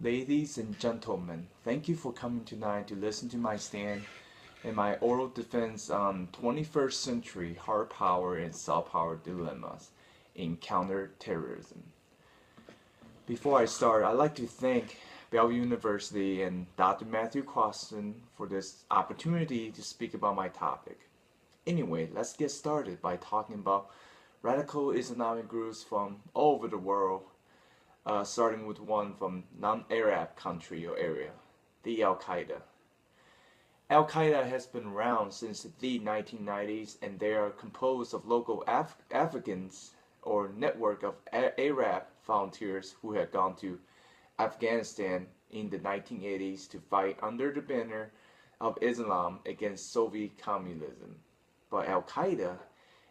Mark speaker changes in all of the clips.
Speaker 1: Ladies and gentlemen, thank you for coming tonight to listen to my stand and my oral defense on 21st century hard power and soft power dilemmas in counterterrorism. Before I start, I'd like to thank Bellevue University and Dr. Matthew Crosston for this opportunity to speak about my topic. Anyway, let's get started by talking about radical Islamic groups from all over the world, starting with one from non-Arab country or area, the Al-Qaeda. Al-Qaeda has been around since the 1990s, and they are composed of local Africans or network of Arab volunteers who had gone to Afghanistan in the 1980s to fight under the banner of Islam against Soviet communism. But Al-Qaeda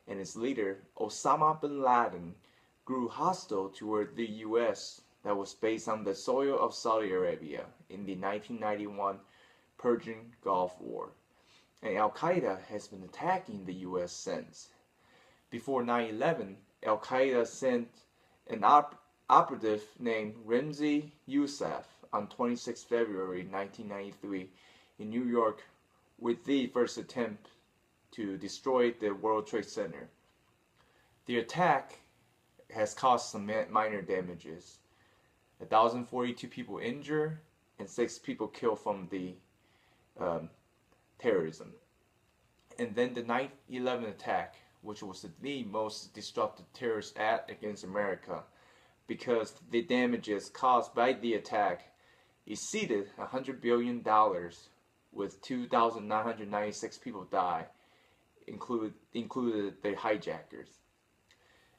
Speaker 1: and its leader, Osama bin Laden, grew hostile toward the U.S. that was based on the soil of Saudi Arabia in the 1991 Persian Gulf War. And Al-Qaeda has been attacking the U.S. since. Before 9/11, Al-Qaeda sent an operative named Ramzi Youssef on 26 February 1993 in New York with the first attempt to destroy the World Trade Center. The attack has caused some minor damages. 1,042 people injured and 6 people killed from the terrorism. And then the 9/11 attack, which was the most destructive terrorist act against America, because the damages caused by the attack exceeded $100 billion, with 2,996 people die, included the hijackers.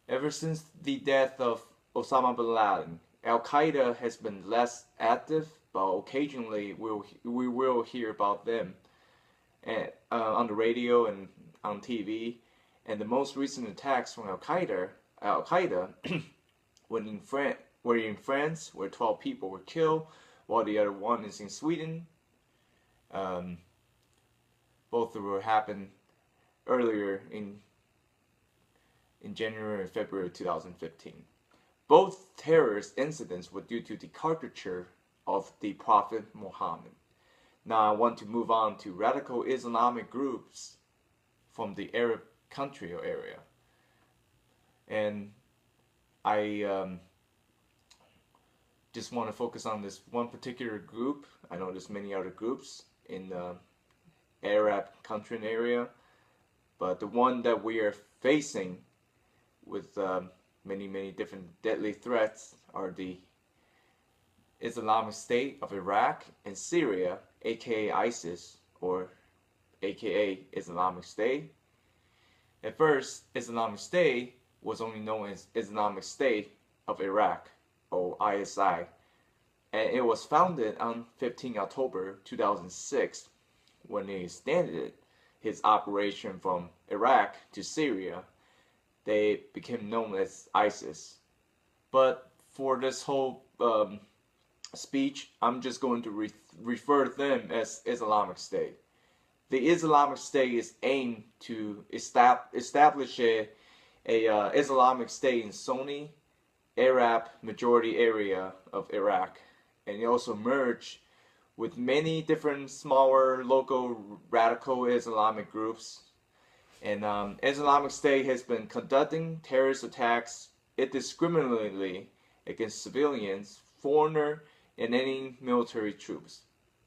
Speaker 1: Ever since the death of Osama bin Laden, Al-Qaeda has been less active, but occasionally we will hear about them on the radio and on TV. And the most recent attacks from Al-Qaeda were in France, where 12 people were killed, while the other one is in Sweden. Both of them happened earlier in January and February 2015. Both terrorist incidents were due to the caricature of the Prophet Muhammad. Now I want to move on to radical Islamic groups from the Arab country or area. And I just want to focus on this one particular group. I know there's many other groups in the Arab country and area, but the one that we are facing with many different deadly threats are the Islamic State of Iraq and Syria, aka ISIS, or aka Islamic State. At first, Islamic State was only known as Islamic State of Iraq, or ISI, and it was founded on 15 October 2006 when they extended its operation from Iraq to Syria. They became known as ISIS. But for this whole speech, I'm just going to refer to them as Islamic State. The Islamic State is aimed to establish a Islamic State in Sunni Arab majority area of Iraq, and it also merged with many different smaller local radical Islamic groups. And Islamic State has been conducting terrorist attacks indiscriminately against civilians, foreigners, and any military troops.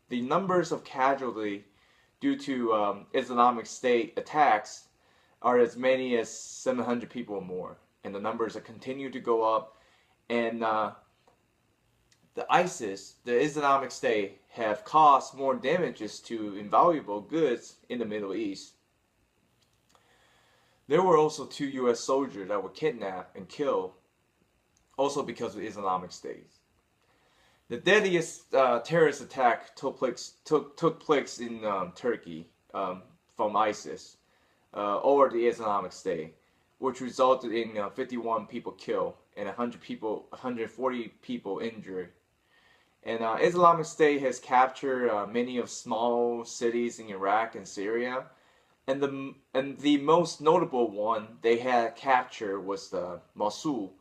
Speaker 1: The numbers of casualties due to Islamic State attacks are as many as 700 people or more, and the numbers are continue to go up. And the ISIS, the Islamic State, have caused more damages to invaluable goods in the Middle East. There were also 2 U.S. soldiers that were kidnapped and killed, also because of Islamic State. The deadliest terrorist attack took place in Turkey from ISIS over the Islamic State, which resulted in 51 people killed and 140 people injured. And Islamic State has captured many of small cities in Iraq and Syria. And the most notable one they had captured was the Mosul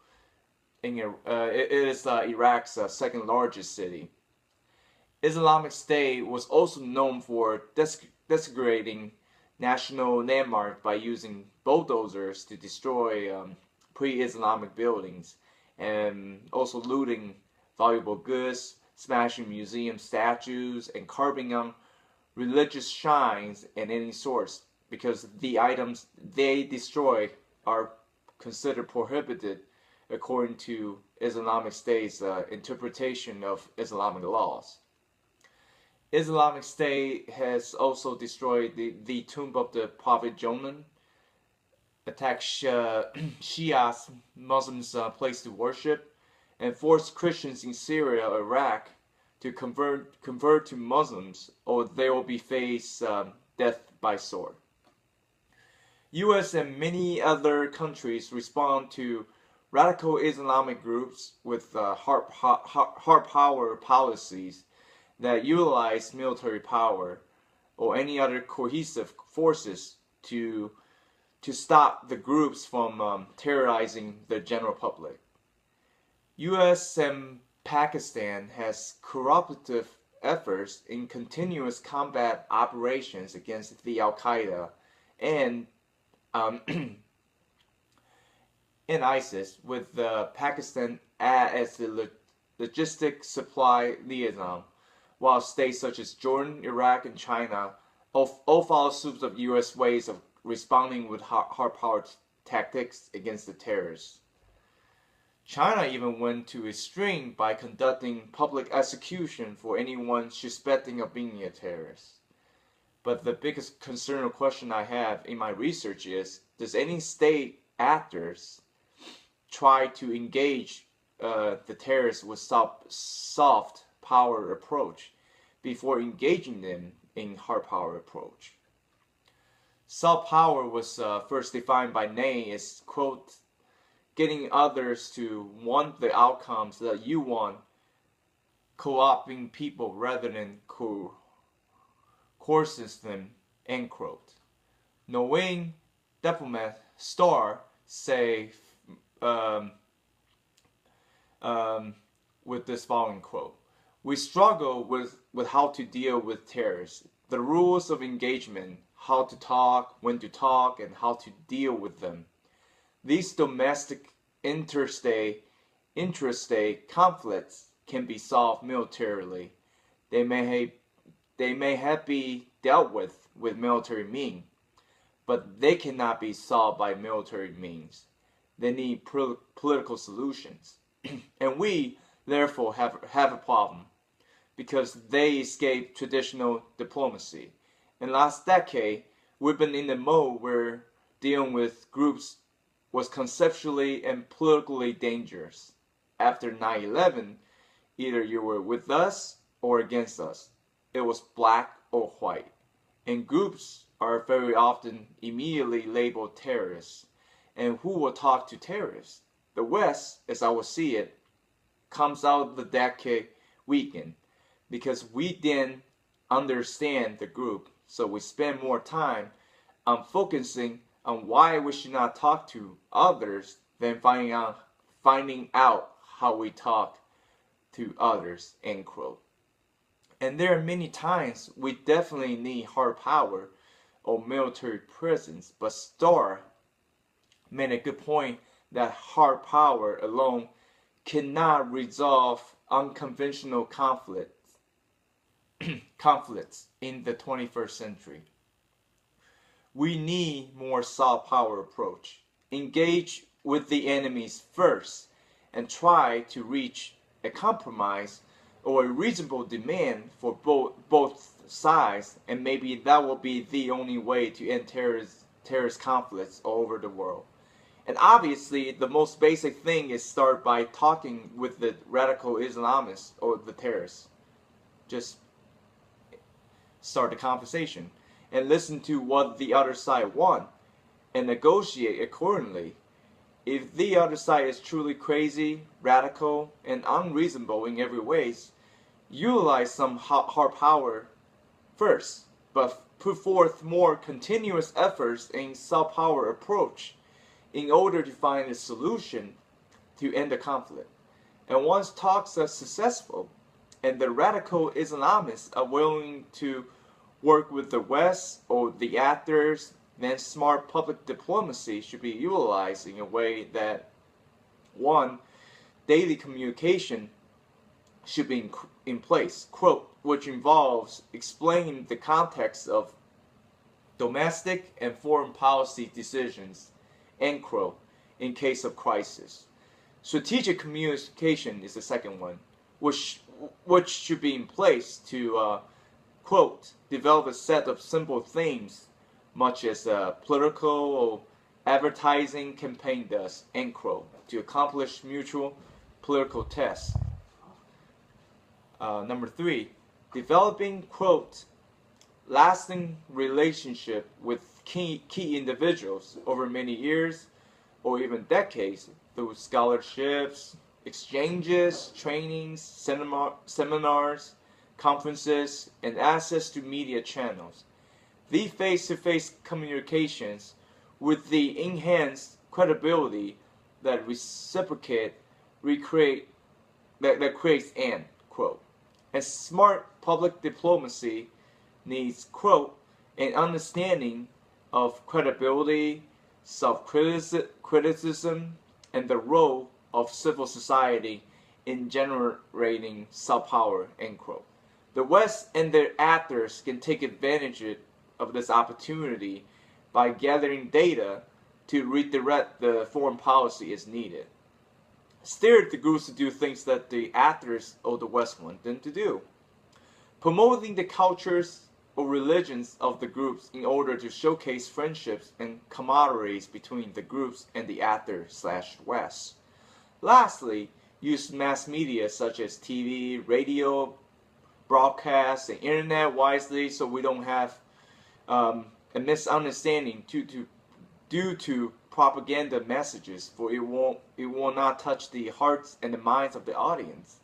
Speaker 1: it is Iraq's second largest city. Islamic State was also known for desecrating national landmarks by using bulldozers to destroy pre-Islamic buildings, and also looting valuable goods, smashing museum statues, and carving on religious shrines and any sorts, because the items they destroy are considered prohibited according to Islamic State's interpretation of Islamic laws. Islamic State has also destroyed the tomb of the Prophet Jonah, attacked Shias, Muslims' place to worship, and forced Christians in Syria or Iraq to convert to Muslims, or they will be face death by sword. U.S. and many other countries respond to radical Islamic groups with hard power policies that utilize military power or any other cohesive forces to stop the groups from terrorizing the general public. U.S. and Pakistan has cooperative efforts in continuous combat operations against the Al-Qaeda and and ISIS, with Pakistan as the logistic supply liaison, while states such as Jordan, Iraq, and China all follow suit of U.S. ways of responding with hard power tactics against the terrorists. China even went to extreme by conducting public execution for anyone suspecting of being a terrorist. But the biggest concern or question I have in my research is, does any state actors try to engage the terrorists with soft power approach before engaging them in hard power approach? Soft power was first defined by Ney as, quote, getting others to want the outcomes that you want, co-opting people rather than coercing them, end quote. Norwegian diplomat Starr say with this following quote: "We struggle with how to deal with terrorists, the rules of engagement, how to talk, when to talk, and how to deal with them. These domestic, interstate conflicts can be solved militarily. They may have be dealt with military means, but they cannot be solved by military means. They need political solutions. And we, therefore, have a problem, because they escaped traditional diplomacy. In the last decade, we've been in the mode where dealing with groups was conceptually and politically dangerous. After 9/11, either you were with us or against us. It was black or white. And groups are very often immediately labeled terrorists. And who will talk to terrorists? The West, as I will see it, comes out of the decade weakened, because we didn't understand the group, so we spend more time on focusing on why we should not talk to others than finding out how we talk to others, end quote. And there are many times we definitely need hard power or military presence, but Starr made a good point that hard power alone cannot resolve unconventional conflicts in the 21st century. We need more soft power approach. Engage with the enemies first and try to reach a compromise or a reasonable demand for both sides, and maybe that will be the only way to end terrorist conflicts all over the world. And obviously, the most basic thing is start by talking with the radical Islamists or the terrorists. Just start the conversation and listen to what the other side wants and negotiate accordingly. If the other side is truly crazy, radical, and unreasonable in every way, utilize some hard power first, but put forth more continuous efforts in soft power approach in order to find a solution to end the conflict. And once talks are successful, and the radical Islamists are willing to work with the West or the actors, then smart public diplomacy should be utilized in a way that, one, daily communication should be in place, quote, which involves explaining the context of domestic and foreign policy decisions, end quote, in case of crisis. Strategic communication is the second one, which should be in place to, quote, develop a set of simple themes, much as a political or advertising campaign does, end quote, to accomplish mutual political tests. Number 3, developing, quote, lasting relationship with key individuals over many years or even decades through scholarships, exchanges, trainings, seminars, conferences, and access to media channels. The face-to-face communications with the enhanced credibility that that creates an, quote. And smart public diplomacy needs, quote, an understanding of credibility, self-criticism, and the role of civil society in generating soft power, end quote. The West and their actors can take advantage of this opportunity by gathering data to redirect the foreign policy as needed. Steer the groups to do things that the actors of the West want them to do. Promoting the cultures or religions of the groups in order to showcase friendships and camaraderies between the groups and the actor/West. Lastly, use mass media such as TV, radio, broadcasts, and internet wisely so we don't have a misunderstanding due to propaganda messages, for it will not touch the hearts and the minds of the audience.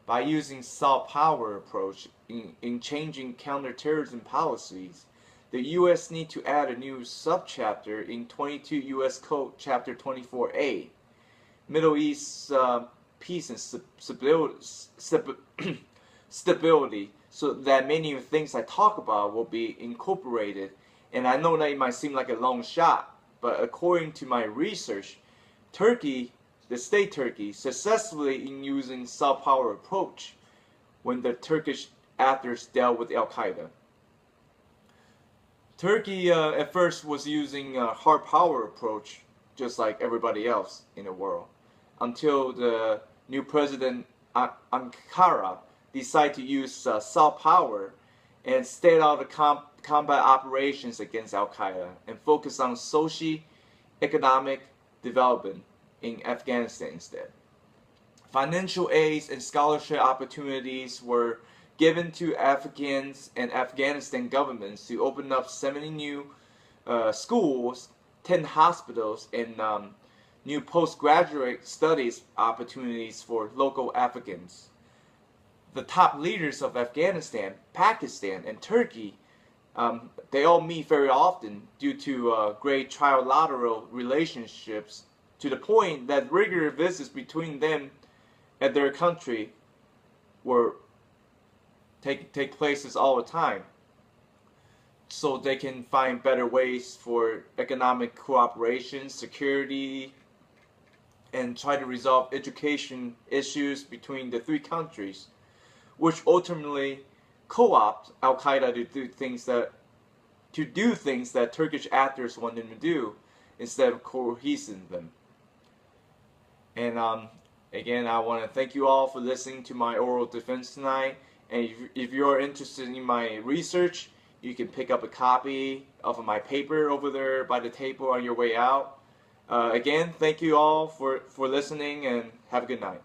Speaker 1: By using soft power approach in changing counterterrorism policies, the U.S. need to add a new subchapter in 22 U.S. Code Chapter 24A, Middle East peace and stability, so that many of the things I talk about will be incorporated. And I know that it might seem like a long shot, but according to my research, Turkey, the state Turkey, successfully in using soft power approach when the Turkish actors dealt with Al-Qaeda. Turkey at first was using a hard power approach just like everybody else in the world, until the new president Ankara decided to use soft power and stayed out of combat operations against Al-Qaeda and focus on socio-economic development in Afghanistan instead. Financial aids and scholarship opportunities were given to Afghans and Afghanistan governments to open up 70 new schools, 10 hospitals, and new postgraduate studies opportunities for local Afghans. The top leaders of Afghanistan, Pakistan, and Turkey, they all meet very often due to great trilateral relationships, to the point that regular visits between them and their country were take places all the time, so they can find better ways for economic cooperation, security, and try to resolve education issues between the three countries, which ultimately co-opt Al-Qaeda to do things that Turkish actors want them to do instead of coercing them. And again, I want to thank you all for listening to my oral defense tonight. And if you're interested in my research, you can pick up a copy of my paper over there by the table on your way out. Again, thank you all for listening, and have a good night.